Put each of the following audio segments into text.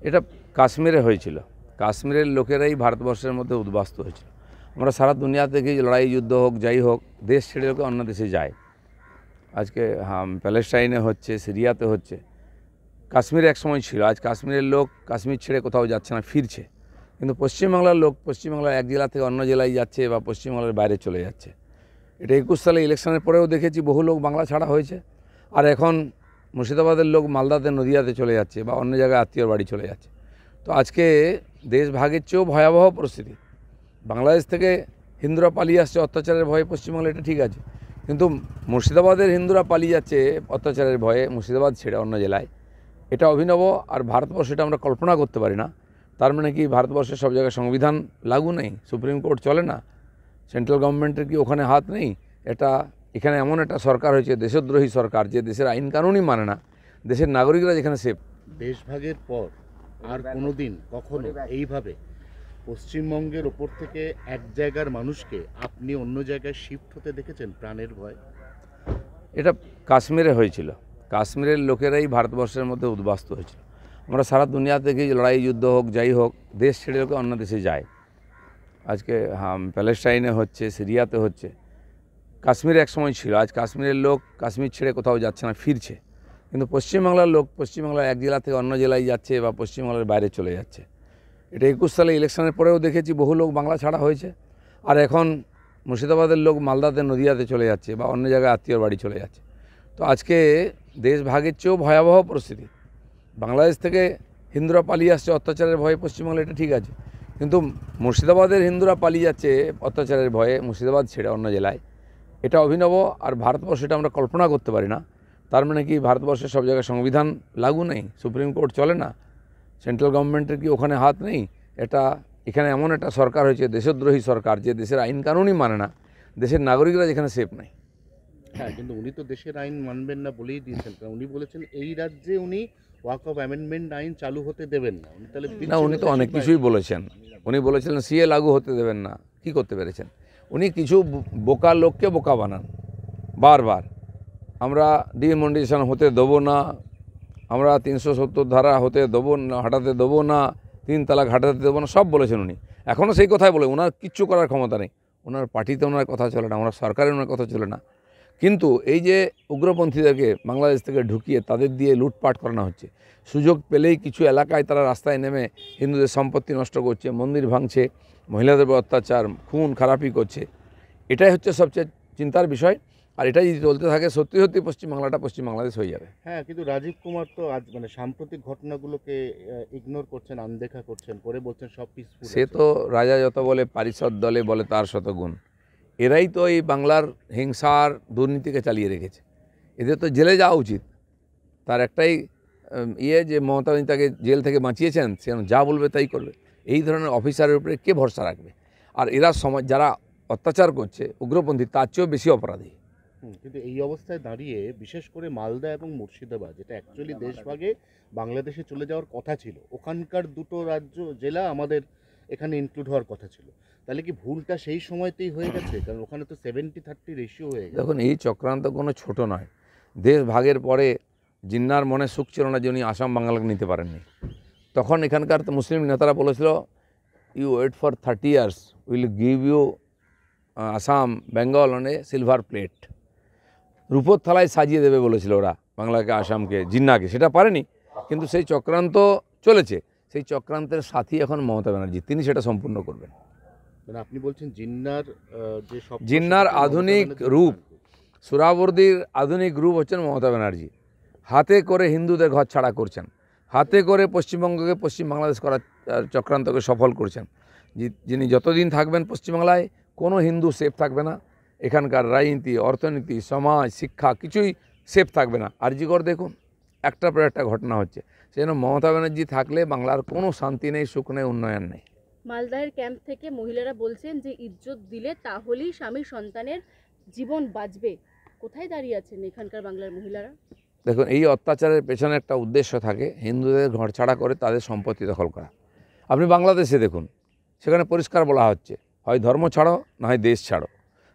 এটা কাশ্মীরে হয়েছিল। কাশ্মীরের লোকেরাই ভারতবর্ষের মধ্যে উদ্বাস্তু হয়েছিল। আমরা সারা দুনিয়া থেকে লড়াই যুদ্ধ হোক যাই হোক দেশ ছেড়ে লোকে অন্য দেশে যায়। আজকে প্যালেস্টাইনে হচ্ছে, সিরিয়াতে হচ্ছে, কাশ্মীরে এক সময় ছিল। আজ কাশ্মীরের লোক কাশ্মীর ছেড়ে কোথাও যাচ্ছে না, ফিরছে। কিন্তু পশ্চিমবাংলার লোক পশ্চিমবাংলার এক জেলা থেকে অন্য জেলায় যাচ্ছে বা পশ্চিমবাংলার বাইরে চলে যাচ্ছে। এটা 21 সালে ইলেকশনের পরেও দেখেছি বহু লোক বাংলা ছাড়া হয়েছে। আর এখন মুর্শিদাবাদের লোক মালদাতে নদিয়াতে চলে যাচ্ছে বা অন্য জায়গায় আত্মীয়র বাড়ি চলে যাচ্ছে। তো আজকে দেশ ভাগের চেয়েও ভয়াবহ পরিস্থিতি। বাংলাদেশ থেকে হিন্দুরা পালিয়ে আসছে অত্যাচারের ভয়ে পশ্চিমবাংলা, এটা ঠিক আছে। কিন্তু মুর্শিদাবাদের হিন্দুরা পালিয়ে যাচ্ছে অত্যাচারের ভয়ে মুর্শিদাবাদ ছেড়ে অন্য জেলায়, এটা অভিনব। আর ভারতবর্ষে এটা আমরা কল্পনা করতে পারি না। তার মানে কি ভারতবর্ষের সব জায়গায় সংবিধান লাগু নেই, সুপ্রিম কোর্ট চলে না, সেন্ট্রাল গভর্নমেন্টের কি ওখানে হাত নেই? এটা এখানে এমন একটা সরকার হয়েছে দেশদ্রোহী সরকার, যে দেশের আইন কানুনই মানে না, দেশের নাগরিকরা যেখানে সেফ। দেশভাগের পর আর কোনোদিন কখনো এইভাবে পশ্চিমবঙ্গের ওপর থেকে এক জায়গার মানুষকে আপনি অন্য জায়গায় শিফট হতে দেখেছেন প্রাণের ভয়? এটা কাশ্মীরে হয়েছিল। কাশ্মীরের লোকেরাই ভারতবর্ষের মধ্যে উদ্বাস্তু হয়েছিল। আমরা সারা দুনিয়া থেকে লড়াই যুদ্ধ হোক যাই হোক দেশ ছেড়ে লোকে অন্য দেশে যায়। আজকে প্যালেস্টাইনে হচ্ছে, সিরিয়াতে হচ্ছে, কাশ্মীরে এক সময় ছিল। আজ কাশ্মীরের লোক কাশ্মীর ছেড়ে কোথাও যাচ্ছে না, ফিরছে। কিন্তু পশ্চিমবাংলার লোক পশ্চিমবাংলার এক জেলা থেকে অন্য জেলায় যাচ্ছে বা পশ্চিমবাংলার বাইরে চলে যাচ্ছে। এটা 21 সালে ইলেকশনের পরেও দেখেছি বহু লোক বাংলা ছাড়া হয়েছে। আর এখন মুর্শিদাবাদের লোক মালদাতে নদিয়াতে চলে যাচ্ছে বা অন্য জায়গায় আত্মীয়র বাড়ি চলে যাচ্ছে। তো আজকে দেশ ভাগের চেয়েও ভয়াবহ পরিস্থিতি। বাংলাদেশ থেকে হিন্দুরা পালিয়ে আসছে অত্যাচারের ভয়ে পশ্চিমবাংলা, এটা ঠিক আছে। কিন্তু মুর্শিদাবাদের হিন্দুরা পালিয়ে যাচ্ছে অত্যাচারের ভয়ে মুর্শিদাবাদ ছেড়ে অন্য জেলায়, এটা অভিনব। আর ভারতবর্ষে এটা আমরা কল্পনা করতে পারি না। তার মানে কি ভারতবর্ষের সব জায়গায় সংবিধান লাগু নেই, সুপ্রিম কোর্ট চলে না, সেন্ট্রাল গভর্নমেন্টের কি ওখানে হাত নেই? এটা এখানে এমন একটা সরকার হয়েছে দেশদ্রোহী সরকার, যে দেশের আইন কানুনই মানে না, দেশের নাগরিকরা যেখানে সেফ নাই। হ্যাঁ, কিন্তু উনি তো দেশের আইন মানবেন না বলেই দিয়েছেন, কারণ উনি বলেছেন এই রাজ্যে উনি ওয়াক অফ অ্যামেন্ডমেন্ট আইন চালু হতে দেবেন না। উনি তাহলে না, উনি তো অনেক কিছুই বলেছেন। উনি বলেছিলেন সিএ লাগু হতে দেবেন না, কি করতে পেরেছেন? উনি কিছু বোকা লোককে বোকা বানান বারবার। আমরা ডিমনিটাইজেশন হতে দেবো না, আমরা 370 ধারা হতে দেবো না, হাঁটাতে দেবো না, 3 তালাক হাঁটাতে দেবো না, সব বলেছেন উনি। এখনও সেই কথাই বলে। ওনার কিচ্ছু করার ক্ষমতা নেই। ওনার পার্টিতে ওনার কথা চলে না, ওনার সরকারে ওনার কথা চলে না। কিন্তু এই যে উগ্রপন্থীদেরকে বাংলাদেশ থেকে ঢুকিয়ে তাদের দিয়ে লুটপাট করানো হচ্ছে, সুযোগ পেলেই কিছু এলাকায় তারা রাস্তায় নেমে হিন্দুদের সম্পত্তি নষ্ট করছে, মন্দির ভাঙছে, মহিলাদের উপর অত্যাচার, খুন খারাপি করছে। এটাই হচ্ছে সবচেয়ে চিন্তার বিষয়। আর এটা যদি চলতে থাকে সত্যি সত্যি পশ্চিমবাংলাটা পশ্চিম বাংলাদেশ হয়ে যাবে। হ্যাঁ, কিন্তু রাজীব কুমার তো আজ মানে সাম্প্রতিক ঘটনাগুলোকে ইগনোর করছেন, আনদেখা করছেন, করে বলছেন সব পিসফুল। সে তো রাজা যত বলে পারিষদ দলে বলে তার শতগুণ। এরাই তো এই বাংলার হিংসার দুর্নীতিকে চালিয়ে রেখেছে। এদের তো জেলে যাওয়া উচিত। তার একটাই যে মমতা ব্যানার্জি তাকে জেল থেকে বাঁচিয়েছেন, সে যা বলবে তাই করবে। এই ধরনের অফিসারের উপরে কে ভরসা রাখবে? আর এরা সমাজ যারা অত্যাচার করছে উগ্রপন্থী, তার চেয়েও বেশি অপরাধী। কিন্তু এই অবস্থায় দাঁড়িয়ে বিশেষ করে মালদা এবং মুর্শিদাবাদ, যেটা অ্যাকচুয়ালি দেশভাগে বাংলাদেশে চলে যাওয়ার কথা ছিল, ওখানকার দুটো রাজ্য জেলা আমাদের এখানে ইনক্লুড হওয়ার কথা ছিল। তাহলে কি ভুলটা সেই সময়তেই হয়ে গেছে? কারণ ওখানে তো 70-30 রেশিও হয়ে গেছে। দেখুন, এই চক্রান্ত কোনো ছোট নয়। দেশ ভাগের পরে জিন্নার মনে সুখ ছিল না যে উনি আসাম বাংলাকে নিতে পারেননি। তখন এখানকার তো মুসলিম নেতারা বলেছিল, you wait for 30 years, will give you Assam Bengal on a silver plate. রূপোর থালায় সাজিয়ে দেবে বলেছিল ওরা বাংলাকে, আসামকে, জিন্নাকে। সেটা পারেনি, কিন্তু সেই চক্রান্ত চলেছে। সেই চক্রান্তের সাথী এখন মমতা ব্যানার্জি, তিনি সেটা সম্পূর্ণ করবেন। মানে আপনি বলছেন জিন্নার যে সব জিন্নার আধুনিক রূপ, সুরাবর্দির আধুনিক রূপ হচ্ছেন মমতা ব্যানার্জি। হাতে করে হিন্দুদের ঘর ছাড়া করছেন, হাতে করে পশ্চিমবঙ্গকে পশ্চিম বাংলাদেশ করার চক্রান্তকে সফল করছেন। যিনি যতদিন থাকবেন পশ্চিমবাংলায়, কোনো হিন্দু সেফ থাকবে না। এখানকার রাজনীতি, অর্থনীতি, সমাজ, শিক্ষা কিছুই সেফ থাকবে না। আরজিকর দেখুন, একটার পর একটা ঘটনা হচ্ছে। সেজন্য মমতা ব্যানার্জি থাকলে বাংলার কোনো শান্তি নেই, সুখ নেই, উন্নয়ন নেই। মালদাহের ক্যাম্প থেকে মহিলারা বলছেন যে ইজ্জত দিলে তাহলেই স্বামী সন্তানের জীবন বাঁচবে। কোথায় দাঁড়িয়ে আছেন এখানকার বাংলার মহিলারা? দেখুন, এই অত্যাচারের পেছনে একটা উদ্দেশ্য থাকে, হিন্দুদের ঘর ছাড়া করে তাদের সম্পত্তি দখল করা। আপনি বাংলাদেশে দেখুন, সেখানে পরিষ্কার বলা হচ্ছে, হয় ধর্ম ছাড়ো, না হয় দেশ ছাড়ো।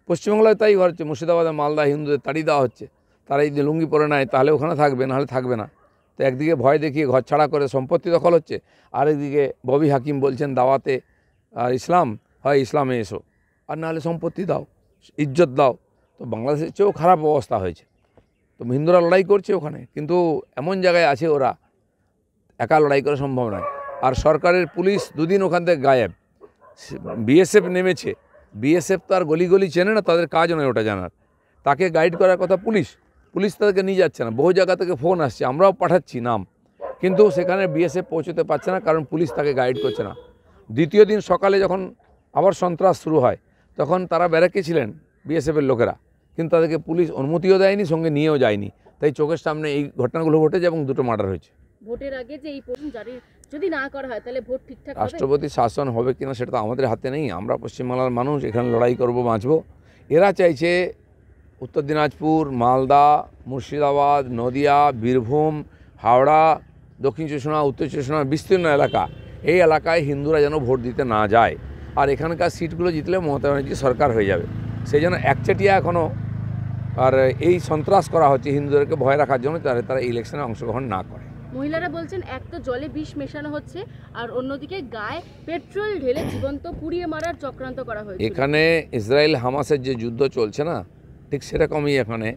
পশ্চিমবাংলায় তাই হচ্ছে। মুর্শিদাবাদে, মালদা হিন্দুদের তাড়িয়ে দেওয়া হচ্ছে। তারা যদি লুঙ্গি পরে নেয় তাহলে ওখানে থাকবে, নাহলে থাকবে না। তো একদিকে ভয় দেখিয়ে ঘর ছাড়া করে সম্পত্তি দখল হচ্ছে, আরেকদিকে ববি হাকিম বলছেন দাওয়াতে আর ইসলাম হয় ইসলামে এসো, আর নাহলে সম্পত্তি দাও, ইজ্জত দাও। তো বাংলাদেশের চেয়েও খারাপ অবস্থা হয়েছে। তো হিন্দুরা লড়াই করছে ওখানে, কিন্তু এমন জায়গায় আছে ওরা, একা লড়াই করা সম্ভব নয়। আর সরকারের পুলিশ দুদিন ওখান থেকে গায়েব, বিএসএফ নেমেছে, বিএসএফ তো আর গলি গলি চেনে না, তাদের কাজ নয় ওটা জানার। তাকে গাইড করার কথা পুলিশ, পুলিশ তাদেরকে নিয়ে যাচ্ছে না। বহু জায়গা থেকে ফোন আসছে, আমরাও পাঠাচ্ছি নাম, কিন্তু সেখানে বিএসএফ পৌঁছতে পারছে না, কারণ পুলিশ তাকে গাইড করছে না। দ্বিতীয় দিন সকালে যখন আবার সন্ত্রাস শুরু হয়, তখন তারা ব্যারাকে ছিলেন বিএসএফের লোকেরা, কিন্তু তাদেরকে পুলিশ অনুমতিও দেয়নি, সঙ্গে নিয়েও যায়নি। তাই চোখের সামনে এই ঘটনাগুলো ঘটেছে এবং দুটো মার্ডার হয়েছে। ভোটের আগে যে এই প্রশ্ন জারি যদি না করা হয় তাহলে ভোট ঠিকঠাক হবে? রাষ্ট্রপতি শাসন হবে কিনা সেটা তো আমাদের হাতে নেই। আমরা পশ্চিমবাংলার মানুষ, এখানে লড়াই করব, বাঁচব। এরা চাইছে উত্তর দিনাজপুর, মালদা, মুর্শিদাবাদ, নদিয়া, বীরভূম, হাওড়া, দক্ষিণ চব্বিশ পরগনা, উত্তর চব্বিশ পরগনার বিস্তীর্ণ এলাকা, এই এলাকায় হিন্দুরা যেন ভোট দিতে না যায়। আর এখানকার সিটগুলো জিতলে মমতা ব্যানার্জি সরকার হয়ে যাবে। সেই জন্য একচেটিয়া এখনও আর এই সন্ত্রাস করা হচ্ছে হিন্দুদেরকে ভয় রাখার জন্য, তারা ইলেকশনে অংশগ্রহণ না করে। মহিলারা বলছেন এক তো জলে বিষ মেশানো হচ্ছে, আর অন্যদিকে গায়ে পেট্রোল ঢেলে জীবন্ত পুড়িয়ে মারার চক্রান্ত করা হয়েছে। এখানে ইসরায়েল হামাসের যে যুদ্ধ চলছে না, ঠিক সেরকমই এখানে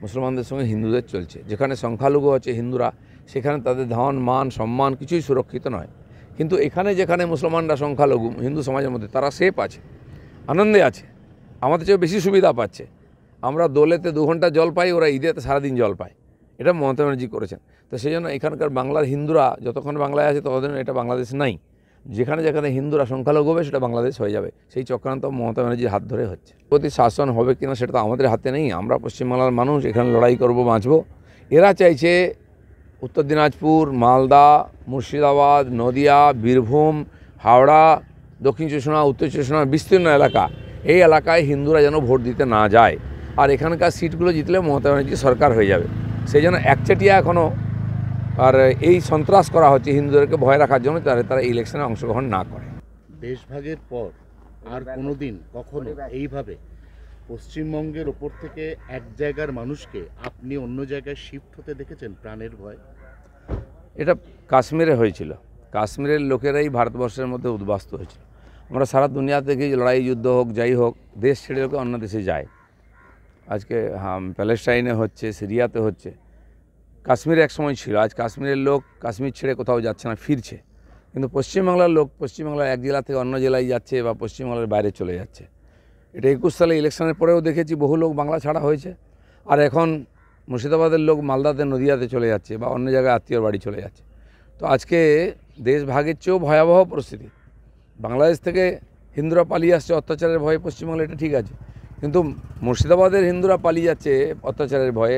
মুসলমানদের সঙ্গে হিন্দুদের চলছে। যেখানে সংখ্যালঘু আছে হিন্দুরা, সেখানে তাদের ধন মান সম্মান কিছুই সুরক্ষিত নয়। কিন্তু এখানে যেখানে মুসলমানরা সংখ্যালঘু হিন্দু সমাজের মধ্যে, তারা সেফ আছে, আনন্দে আছে, আমাদের চেয়ে বেশি সুবিধা পাচ্ছে। আমরা দোলেতে 2 ঘন্টা জল পাই, ওরা ঈদেতে সারাদিন জল পায়। এটা মমতা ব্যানার্জি করেছেন। তো সেই জন্য এখানকার বাংলার হিন্দুরা যতক্ষণ বাংলায় আছে ততদিন এটা বাংলাদেশ নাই। যেখানে যেখানে হিন্দুরা সংখ্যালঘু হবে সেটা বাংলাদেশ হয়ে যাবে। সেই চক্রান্ত মমতা ব্যানার্জির হাত ধরে হচ্ছে। প্রতি শাসন হবে কিনা সেটা তো আমাদের হাতে নেই। আমরা পশ্চিমবাংলার মানুষ, এখানে লড়াই করব, বাঁচব। এরা চাইছে উত্তর দিনাজপুর, মালদা, মুর্শিদাবাদ, নদিয়া, বীরভূম, হাওড়া, দক্ষিণ চব্বিশ পরগনা, উত্তর চব্বিশ পরগনার বিস্তীর্ণ এলাকা, এই এলাকায় হিন্দুরা যেন ভোট দিতে না যায়। আর এখানকার সিটগুলো জিতলে মমতা ব্যানার্জি সরকার হয়ে যাবে। সেই জন্য একচেটিয়া এখনও আর এই সন্ত্রাস করা হচ্ছে হিন্দুদেরকে ভয় রাখার জন্য, তারা ইলেকশনে অংশগ্রহণ না করে। দেশভাগের পর আর কোনোদিন কখনো এইভাবে পশ্চিমবঙ্গের ওপর থেকে এক জায়গার মানুষকে আপনি অন্য জায়গায় শিফট হতে দেখেছেন প্রাণের ভয়? এটা কাশ্মীরে হয়েছিল। কাশ্মীরের লোকেরাই ভারতবর্ষের মধ্যে উদ্বাস্ত হয়েছিল। আমরা সারা দুনিয়া থেকে লড়াই যুদ্ধ হোক যাই হোক, দেশ ছেড়ে লোকে অন্য দেশে যায়। আজকে প্যালেস্টাইনে হচ্ছে, সিরিয়াতে হচ্ছে, কাশ্মীরে এক সময় ছিল। আজ কাশ্মীরের লোক কাশ্মীর ছেড়ে কোথাও যাচ্ছে না, ফিরছে। কিন্তু পশ্চিমবাংলার লোক পশ্চিমবাংলার এক জেলা থেকে অন্য জেলায় যাচ্ছে বা পশ্চিমবাংলার বাইরে চলে যাচ্ছে। এটা 21 সালে ইলেকশনের পরেও দেখেছি, বহু লোক বাংলা ছাড়া হয়েছে। আর এখন মুর্শিদাবাদের লোক মালদাতে, নদিয়াতে চলে যাচ্ছে বা অন্য জায়গায় আত্মীয়র বাড়ি চলে যাচ্ছে। তো আজকে দেশ ভাগের চেয়েও ভয়াবহ পরিস্থিতি। বাংলাদেশ থেকে হিন্দুরা পালিয়ে আসছে অত্যাচারের ভয়ে পশ্চিমবাংলা, এটা ঠিক আছে, কিন্তু মুর্শিদাবাদের হিন্দুরা পালিয়ে যাচ্ছে অত্যাচারের ভয়ে।